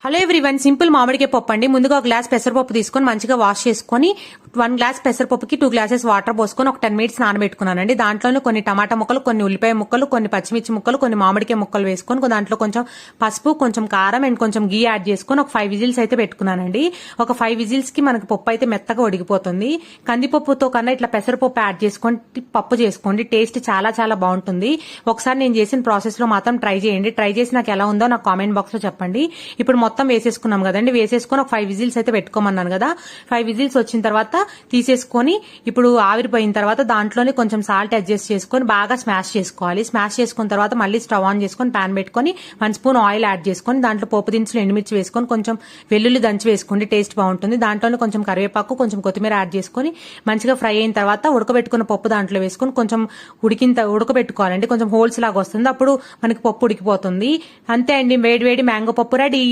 Hello everyone, simple మామిడికాయ పప్పు అండి. ముందుగా ఒక గ్లాస్ పెసరపప్పు తీసుకొని మంచిగా వాష్ చేసుకొని 1 గ్లాస్ పెసరపప్పుకి 2 గ్లాసెస్ వాటర్ పోసుకొని ఒక 10 మినిట్స్ నానబెట్టుకున్నానండి. దాంట్లోనే కొన్ని టమాటా ముక్కలు, కొన్ని ఉల్లిపాయ ముక్కలు, కొన్ని పచ్చిమిర్చి ముక్కలు, కొన్ని మామిడికాయ ముక్కలు వేసుకొని దాంట్లో కొంచెం పసుపు, కొంచెం కారం అండ్ కొంచెం గీ యాడ్ చేసుకొని ఒక 5 విజిల్స్ అయితే పెట్టుకున్నానండి. ఒక 5 విజిల్స్ కి మనకి పప్పు అయితే మెత్తగా ఉడికిపోతుంది. కందిపప్పుతో కన్నా ఇట్లా పెసరపప్పు యాడ్ చేసుకొని పప్పు చేసుకోండి, టేస్ట్ చాలా చాలా బాగుంటుంది. ఒకసారి నేను చేసిన ప్రాసెస్ లో మాత్రం ట్రై చేయండి. ట్రై చేసి నాకు ఎలా ఉందో నాకు కామెంట్ బాక్స్ లో చెప్పండి. ఇప్పుడు మొత్తం వేసేసుకున్నాం కదండి, వేసేసుకొని ఒక 5 విజిల్స్ అయితే పెట్టుకోమన్నాను కదా. 5 విజిల్స్ వచ్చిన తర్వాత తీసేసుకొని ఇప్పుడు ఆవిరిపోయిన తర్వాత దాంట్లోనే కొంచెం సాల్ట్ అడ్జస్ట్ చేసుకొని బాగా స్మాష్ చేసుకోవాలి. స్మాష్ చేసుకున్న తర్వాత మళ్ళీ స్టవ్ ఆన్ చేసుకొని ప్యాన్ పెట్టుకొని 1 స్పూన్ ఆయిల్ యాడ్ చేసుకొని దాంట్లో పోపు దినుసులు, ఎండుమిర్చి వేసుకొని కొంచెం వెల్లుల్లి దంచి వేసుకోండి, టేస్ట్ బాగుంటుంది. దాంట్లోనే కొంచెం కరివేపాకు, కొంచెం కొత్తిమీర యాడ్ చేసుకొని మంచిగా ఫ్రై అయిన తర్వాత ఉడకబెట్టుకున్న పప్పు దాంట్లో వేసుకొని కొంచెం ఉడకబెట్టుకోవాలండి. కొంచెం హోల్స్ లాగా వస్తుంది, అప్పుడు మనకి పప్పు ఉడికిపోతుంది. అంతే అండి, వేడి వేడి మ్యాంగో పప్పు రెడీ.